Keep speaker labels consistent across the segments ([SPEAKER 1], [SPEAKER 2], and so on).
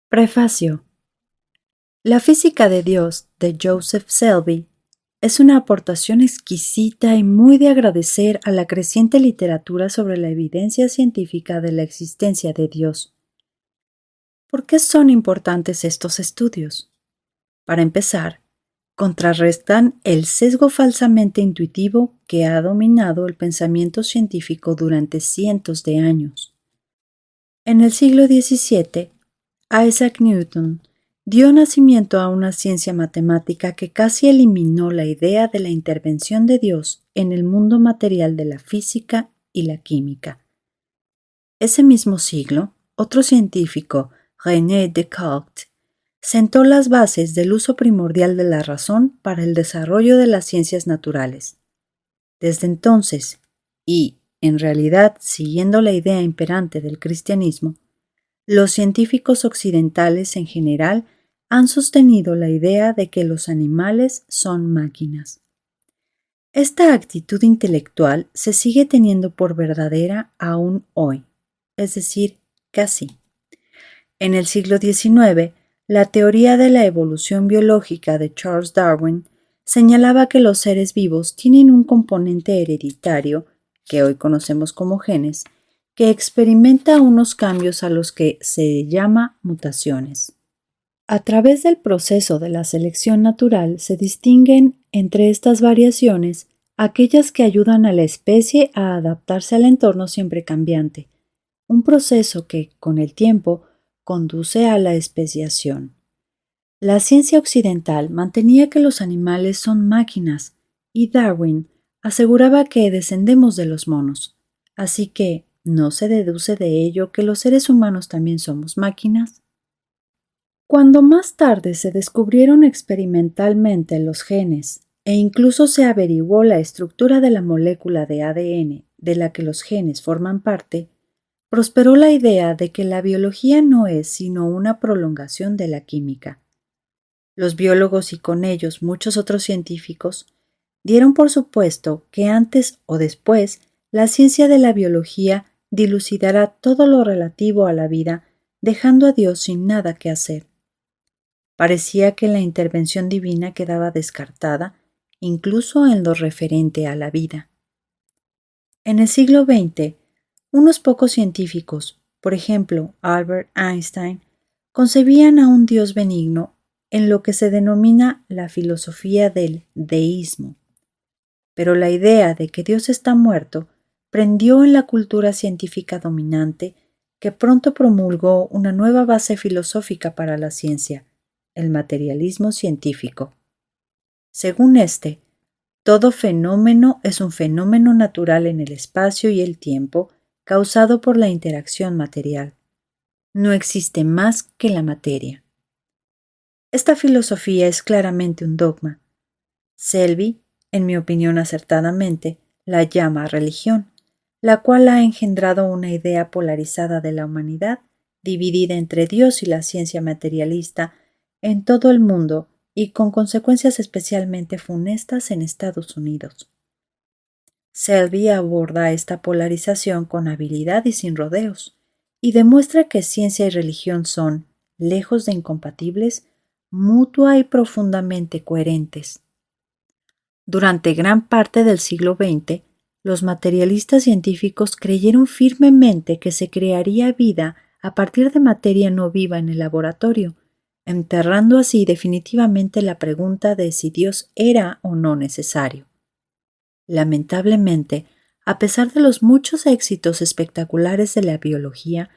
[SPEAKER 1] Prefacio. La física de Dios de Joseph Selby es una aportación exquisita y muy de agradecer a la creciente literatura sobre la evidencia científica de la existencia de Dios. ¿Por qué son importantes estos estudios? Para empezar, contrarrestan el sesgo falsamente intuitivo que ha dominado el pensamiento científico durante cientos de años. En el siglo XVII, Isaac Newton dio nacimiento a una ciencia matemática que casi eliminó la idea de la intervención de Dios en el mundo material de la física y la química. Ese mismo siglo, otro científico, René Descartes, sentó las bases del uso primordial de la razón para el desarrollo de las ciencias naturales. Desde entonces, y, en realidad, siguiendo la idea imperante del cristianismo, los científicos occidentales en general han sostenido la idea de que los animales son máquinas. Esta actitud intelectual se sigue teniendo por verdadera aún hoy, es decir, casi. En el siglo XIX, la teoría de la evolución biológica de Charles Darwin señalaba que los seres vivos tienen un componente hereditario, que hoy conocemos como genes, que experimenta unos cambios a los que se llama mutaciones. A través del proceso de la selección natural se distinguen entre estas variaciones aquellas que ayudan a la especie a adaptarse al entorno siempre cambiante, un proceso que, con el tiempo, conduce a la especiación. La ciencia occidental mantenía que los animales son máquinas y Darwin aseguraba que descendemos de los monos, así que ¿no se deduce de ello que los seres humanos también somos máquinas? Cuando más tarde se descubrieron experimentalmente los genes e incluso se averiguó la estructura de la molécula de ADN de la que los genes forman parte, prosperó la idea de que la biología no es sino una prolongación de la química. Los biólogos y con ellos muchos otros científicos dieron por supuesto que antes o después la ciencia de la biología dilucidará todo lo relativo a la vida, dejando a Dios sin nada que hacer. Parecía que la intervención divina quedaba descartada, incluso en lo referente a la vida. En el siglo XX, unos pocos científicos, por ejemplo Albert Einstein, concebían a un Dios benigno en lo que se denomina la filosofía del deísmo. Pero la idea de que Dios está muerto prendió en la cultura científica dominante, que pronto promulgó una nueva base filosófica para la ciencia, el materialismo científico. Según este, todo fenómeno es un fenómeno natural en el espacio y el tiempo causado por la interacción material. No existe más que la materia. Esta filosofía es claramente un dogma. Selby, en mi opinión acertadamente, la llama religión, la cual ha engendrado una idea polarizada de la humanidad, dividida entre Dios y la ciencia materialista en todo el mundo y con consecuencias especialmente funestas en Estados Unidos. Selby aborda esta polarización con habilidad y sin rodeos, y demuestra que ciencia y religión son, lejos de incompatibles, mutua y profundamente coherentes. Durante gran parte del siglo XX, los materialistas científicos creyeron firmemente que se crearía vida a partir de materia no viva en el laboratorio, enterrando así definitivamente la pregunta de si Dios era o no necesario. Lamentablemente, a pesar de los muchos éxitos espectaculares de la biología,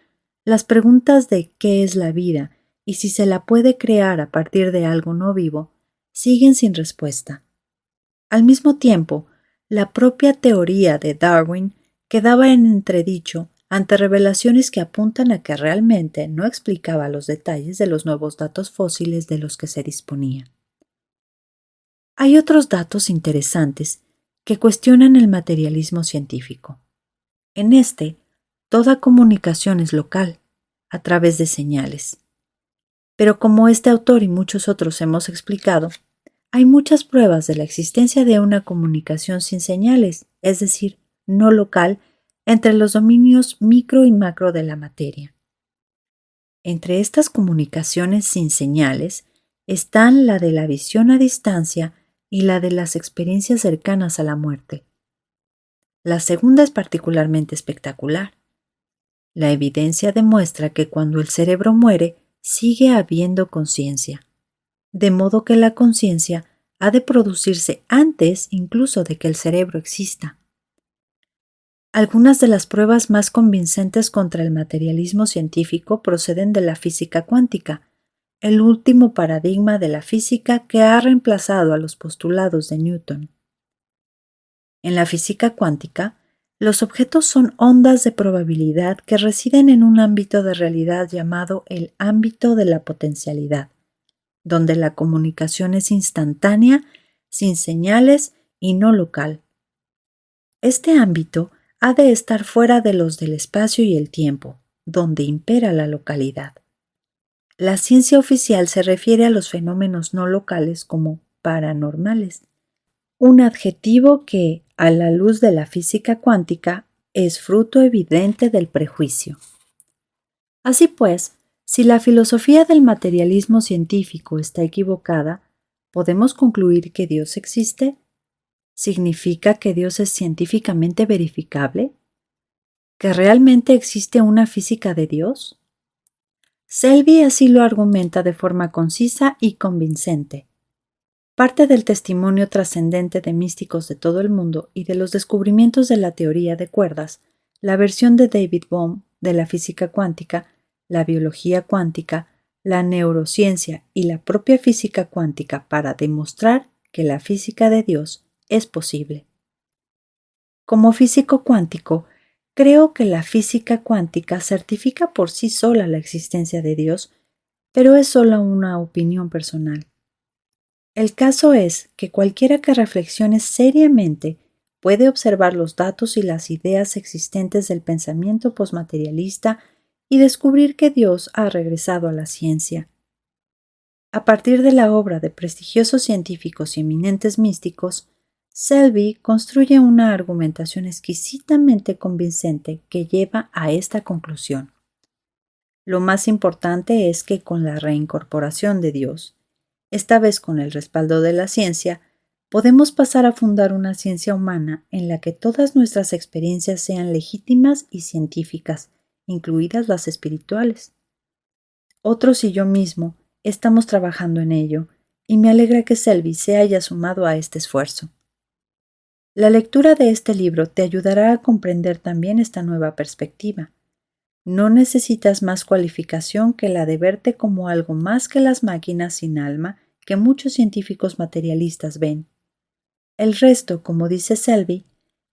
[SPEAKER 1] las preguntas de qué es la vida y si se la puede crear a partir de algo no vivo siguen sin respuesta. Al mismo tiempo, la propia teoría de Darwin quedaba en entredicho ante revelaciones que apuntan a que realmente no explicaba los detalles de los nuevos datos fósiles de los que se disponía. Hay otros datos interesantes que cuestionan el materialismo científico. En este, toda comunicación es local, a través de señales. Pero como este autor y muchos otros hemos explicado, hay muchas pruebas de la existencia de una comunicación sin señales, es decir, no local, entre los dominios micro y macro de la materia. Entre estas comunicaciones sin señales están la de la visión a distancia y la de las experiencias cercanas a la muerte. La segunda es particularmente espectacular. La evidencia demuestra que cuando el cerebro muere, sigue habiendo conciencia, de modo que la conciencia ha de producirse antes incluso de que el cerebro exista. Algunas de las pruebas más convincentes contra el materialismo científico proceden de la física cuántica, el último paradigma de la física que ha reemplazado a los postulados de Newton. En la física cuántica, los objetos son ondas de probabilidad que residen en un ámbito de realidad llamado el ámbito de la potencialidad, donde la comunicación es instantánea, sin señales y no local. Este ámbito ha de estar fuera de los del espacio y el tiempo, donde impera la localidad. La ciencia oficial se refiere a los fenómenos no locales como paranormales, un adjetivo que, a la luz de la física cuántica, es fruto evidente del prejuicio. Así pues, si la filosofía del materialismo científico está equivocada, ¿podemos concluir que Dios existe? ¿Significa que Dios es científicamente verificable? ¿Que realmente existe una física de Dios? Selby así lo argumenta de forma concisa y convincente. Parte del testimonio trascendente de místicos de todo el mundo y de los descubrimientos de la teoría de cuerdas, la versión de David Bohm de la física cuántica, la biología cuántica, la neurociencia y la propia física cuántica para demostrar que la física de Dios es posible. Como físico cuántico, creo que la física cuántica certifica por sí sola la existencia de Dios, pero es solo una opinión personal. El caso es que cualquiera que reflexione seriamente puede observar los datos y las ideas existentes del pensamiento posmaterialista y descubrir que Dios ha regresado a la ciencia. A partir de la obra de prestigiosos científicos y eminentes místicos, Selby construye una argumentación exquisitamente convincente que lleva a esta conclusión. Lo más importante es que con la reincorporación de Dios, esta vez con el respaldo de la ciencia, podemos pasar a fundar una ciencia humana en la que todas nuestras experiencias sean legítimas y científicas, incluidas las espirituales. Otros y yo mismo estamos trabajando en ello, y me alegra que Selby se haya sumado a este esfuerzo. La lectura de este libro te ayudará a comprender también esta nueva perspectiva. No necesitas más cualificación que la de verte como algo más que las máquinas sin alma que muchos científicos materialistas ven. El resto, como dice Selby,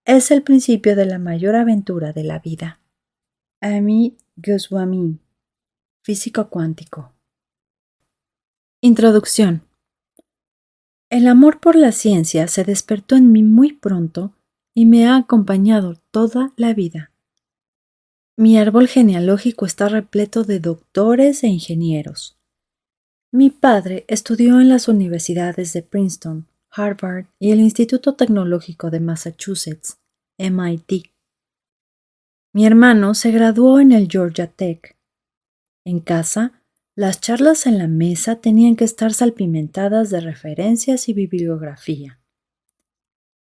[SPEAKER 1] es el principio de la mayor aventura de la vida. Ami Goswami, físico cuántico. Introducción. El amor por la ciencia se despertó en mí muy pronto y me ha acompañado toda la vida. Mi árbol genealógico está repleto de doctores e ingenieros. Mi padre estudió en las universidades de Princeton, Harvard y el Instituto Tecnológico de Massachusetts, MIT. Mi hermano se graduó en el Georgia Tech. En casa, las charlas en la mesa tenían que estar salpimentadas de referencias y bibliografía.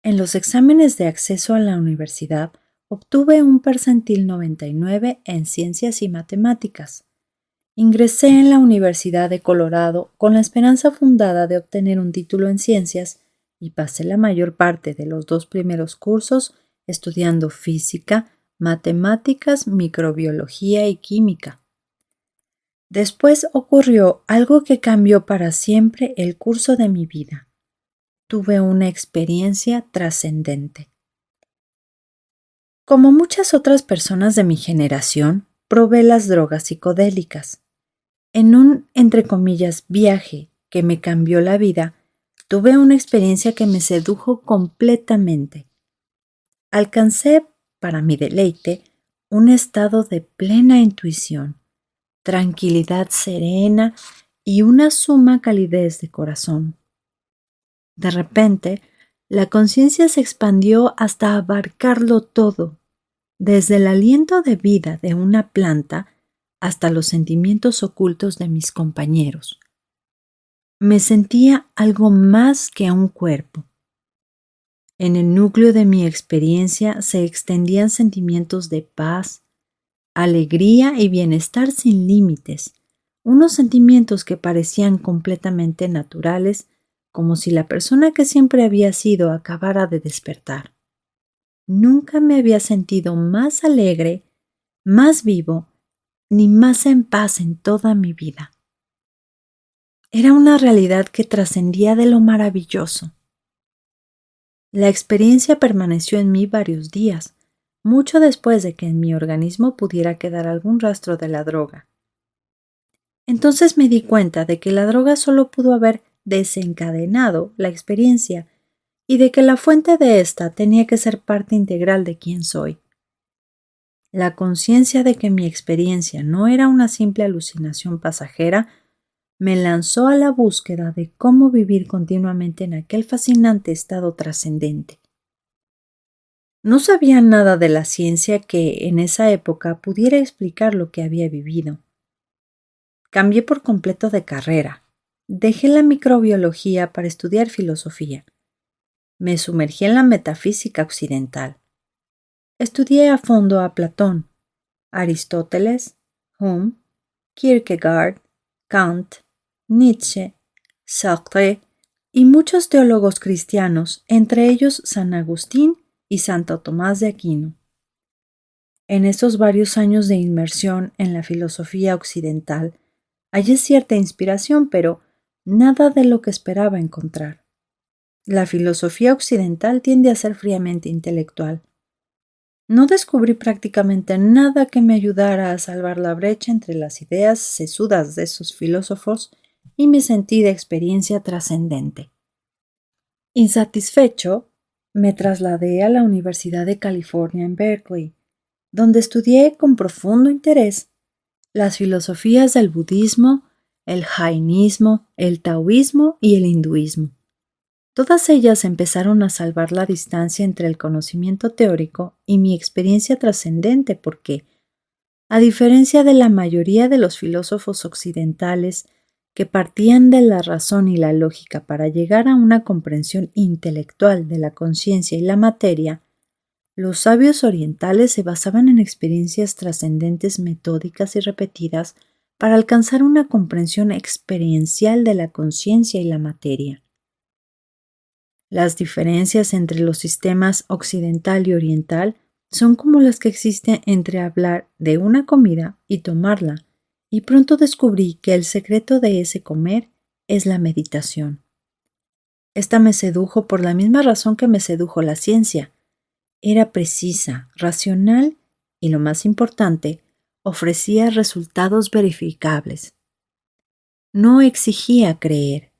[SPEAKER 1] En los exámenes de acceso a la universidad obtuve un percentil 99 en ciencias y matemáticas. Ingresé en la Universidad de Colorado con la esperanza fundada de obtener un título en ciencias y pasé la mayor parte de los 2 primeros cursos estudiando física, matemáticas, microbiología y química. Después ocurrió algo que cambió para siempre el curso de mi vida. Tuve una experiencia trascendente. Como muchas otras personas de mi generación, probé las drogas psicodélicas. En un, entre comillas, viaje que me cambió la vida, tuve una experiencia que me sedujo completamente. Alcancé, para mi deleite, un estado de plena intuición, tranquilidad serena y una suma calidez de corazón. De repente, la conciencia se expandió hasta abarcarlo todo, desde el aliento de vida de una planta hasta los sentimientos ocultos de mis compañeros. Me sentía algo más que un cuerpo. En el núcleo de mi experiencia se extendían sentimientos de paz, alegría y bienestar sin límites, unos sentimientos que parecían completamente naturales, como si la persona que siempre había sido acabara de despertar. Nunca me había sentido más alegre, más vivo, ni más en paz en toda mi vida. Era una realidad que trascendía de lo maravilloso. La experiencia permaneció en mí varios días, mucho después de que en mi organismo pudiera quedar algún rastro de la droga. Entonces me di cuenta de que la droga solo pudo haber desencadenado la experiencia y de que la fuente de esta tenía que ser parte integral de quién soy. La conciencia de que mi experiencia no era una simple alucinación pasajera me lanzó a la búsqueda de cómo vivir continuamente en aquel fascinante estado trascendente. No sabía nada de la ciencia que en esa época pudiera explicar lo que había vivido. Cambié por completo de carrera. Dejé la microbiología para estudiar filosofía. Me sumergí en la metafísica occidental. Estudié a fondo a Platón, Aristóteles, Hume, Kierkegaard, Kant, Nietzsche, Sartre y muchos teólogos cristianos, entre ellos San Agustín y Santo Tomás de Aquino. En estos varios años de inmersión en la filosofía occidental, hallé cierta inspiración, pero nada de lo que esperaba encontrar. La filosofía occidental tiende a ser fríamente intelectual. No descubrí prácticamente nada que me ayudara a salvar la brecha entre las ideas sesudas de esos filósofos y mi sentida experiencia trascendente. Insatisfecho, me trasladé a la Universidad de California en Berkeley, donde estudié con profundo interés las filosofías del budismo, el jainismo, el taoísmo y el hinduismo. Todas ellas empezaron a salvar la distancia entre el conocimiento teórico y mi experiencia trascendente porque, a diferencia de la mayoría de los filósofos occidentales que partían de la razón y la lógica para llegar a una comprensión intelectual de la conciencia y la materia, los sabios orientales se basaban en experiencias trascendentes metódicas y repetidas para alcanzar una comprensión experiencial de la conciencia y la materia. Las diferencias entre los sistemas occidental y oriental son como las que existen entre hablar de una comida y tomarla, y pronto descubrí que el secreto de ese comer es la meditación. Esta me sedujo por la misma razón que me sedujo la ciencia. Era precisa, racional y, lo más importante, ofrecía resultados verificables. No exigía creer.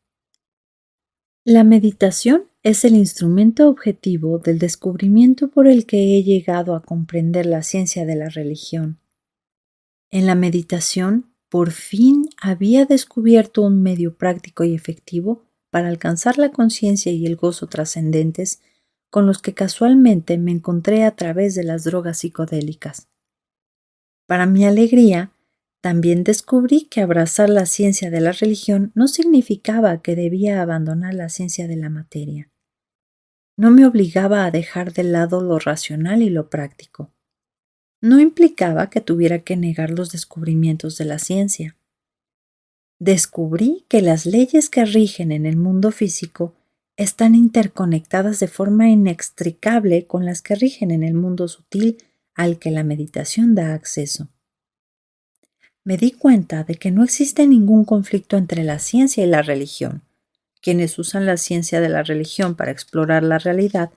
[SPEAKER 1] La meditación es el instrumento objetivo del descubrimiento por el que he llegado a comprender la ciencia de la religión. En la meditación, por fin había descubierto un medio práctico y efectivo para alcanzar la conciencia y el gozo trascendentes con los que casualmente me encontré a través de las drogas psicodélicas. Para mi alegría, también descubrí que abrazar la ciencia de la religión no significaba que debía abandonar la ciencia de la materia. No me obligaba a dejar de lado lo racional y lo práctico. No implicaba que tuviera que negar los descubrimientos de la ciencia. Descubrí que las leyes que rigen en el mundo físico están interconectadas de forma inextricable con las que rigen en el mundo sutil al que la meditación da acceso. Me di cuenta de que no existe ningún conflicto entre la ciencia y la religión. Quienes usan la ciencia de la religión para explorar la realidad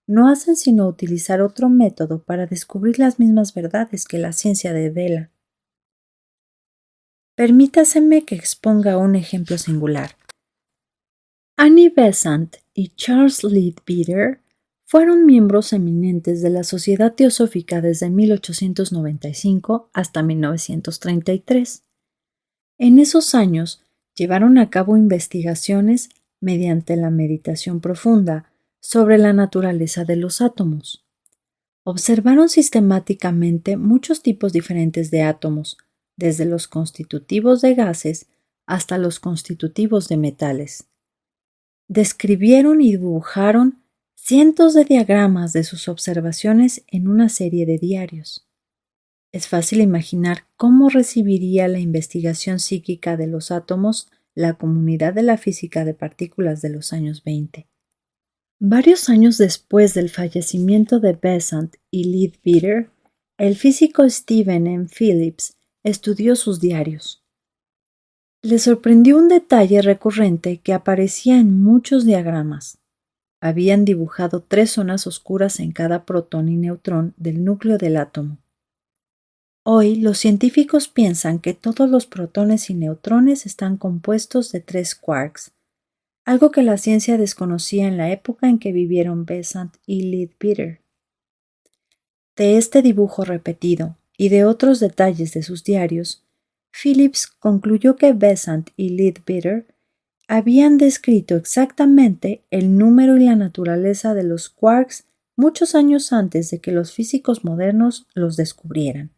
[SPEAKER 1] no hacen sino utilizar otro método para descubrir las mismas verdades que la ciencia devela. Permítaseme que exponga un ejemplo singular. Annie Besant y Charles Leadbeater fueron miembros eminentes de la Sociedad Teosófica desde 1895 hasta 1933. En esos años llevaron a cabo investigaciones mediante la meditación profunda sobre la naturaleza de los átomos. Observaron sistemáticamente muchos tipos diferentes de átomos, desde los constitutivos de gases hasta los constitutivos de metales. Describieron y dibujaron cientos de diagramas de sus observaciones en una serie de diarios. Es fácil imaginar cómo recibiría la investigación psíquica de los átomos la comunidad de la física de partículas de los años 20. Varios años después del fallecimiento de Besant y Leadbeater, el físico Stephen M. Phillips estudió sus diarios. Le sorprendió un detalle recurrente que aparecía en muchos diagramas. Habían dibujado 3 zonas oscuras en cada protón y neutrón del núcleo del átomo. Hoy los científicos piensan que todos los protones y neutrones están compuestos de 3 quarks, algo que la ciencia desconocía en la época en que vivieron Besant y Leadbeater. De este dibujo repetido y de otros detalles de sus diarios, Phillips concluyó que Besant y Leadbeater habían descrito exactamente el número y la naturaleza de los quarks muchos años antes de que los físicos modernos los descubrieran.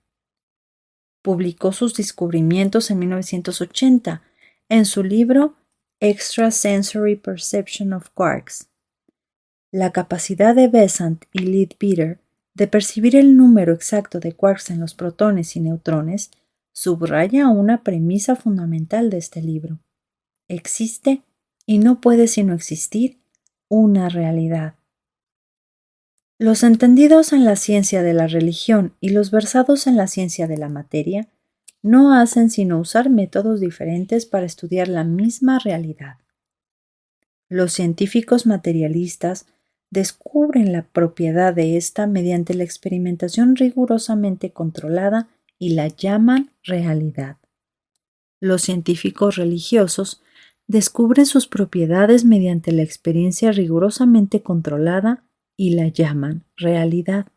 [SPEAKER 1] Publicó sus descubrimientos en 1980 en su libro Extrasensory Perception of Quarks. La capacidad de Besant y Leadbeater de percibir el número exacto de quarks en los protones y neutrones subraya una premisa fundamental de este libro. Existe, y no puede sino existir, una realidad. Los entendidos en la ciencia de la religión y los versados en la ciencia de la materia no hacen sino usar métodos diferentes para estudiar la misma realidad. Los científicos materialistas descubren la propiedad de esta mediante la experimentación rigurosamente controlada y la llaman realidad. Los científicos religiosos descubren sus propiedades mediante la experiencia rigurosamente controlada y la llaman realidad.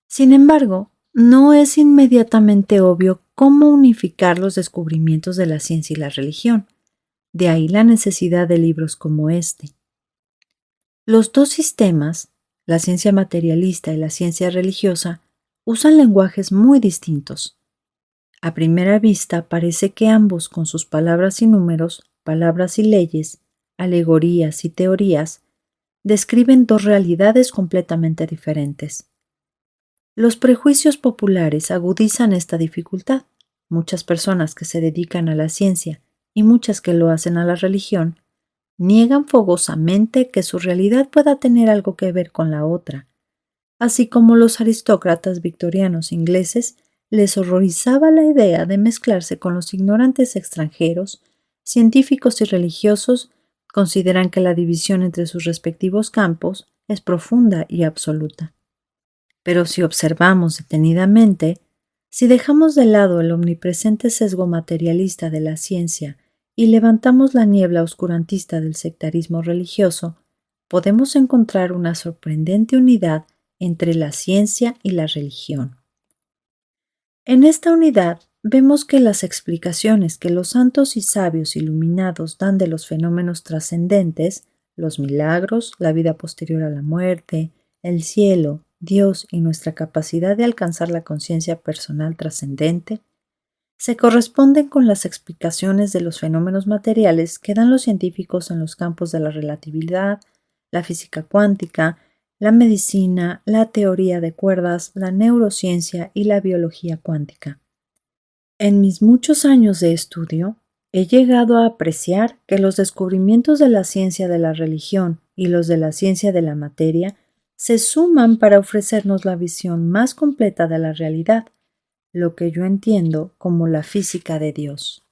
[SPEAKER 1] Sin embargo, no es inmediatamente obvio cómo unificar los descubrimientos de la ciencia y la religión. De ahí la necesidad de libros como este. Los dos sistemas, la ciencia materialista y la ciencia religiosa, usan lenguajes muy distintos. A primera vista parece que ambos, con sus palabras y números, palabras y leyes, alegorías y teorías, describen dos realidades completamente diferentes. Los prejuicios populares agudizan esta dificultad. Muchas personas que se dedican a la ciencia y muchas que lo hacen a la religión niegan fogosamente que su realidad pueda tener algo que ver con la otra, así como los aristócratas victorianos ingleses les horrorizaba la idea de mezclarse con los ignorantes extranjeros, científicos y religiosos consideran que la división entre sus respectivos campos es profunda y absoluta. Pero si observamos detenidamente, si dejamos de lado el omnipresente sesgo materialista de la ciencia y levantamos la niebla oscurantista del sectarismo religioso, podemos encontrar una sorprendente unidad entre la ciencia y la religión. En esta unidad vemos que las explicaciones que los santos y sabios iluminados dan de los fenómenos trascendentes, los milagros, la vida posterior a la muerte, el cielo, Dios y nuestra capacidad de alcanzar la conciencia personal trascendente, se corresponden con las explicaciones de los fenómenos materiales que dan los científicos en los campos de la relatividad, la física cuántica, la medicina, la teoría de cuerdas, la neurociencia y la biología cuántica. En mis muchos años de estudio, he llegado a apreciar que los descubrimientos de la ciencia de la religión y los de la ciencia de la materia se suman para ofrecernos la visión más completa de la realidad, lo que yo entiendo como la física de Dios.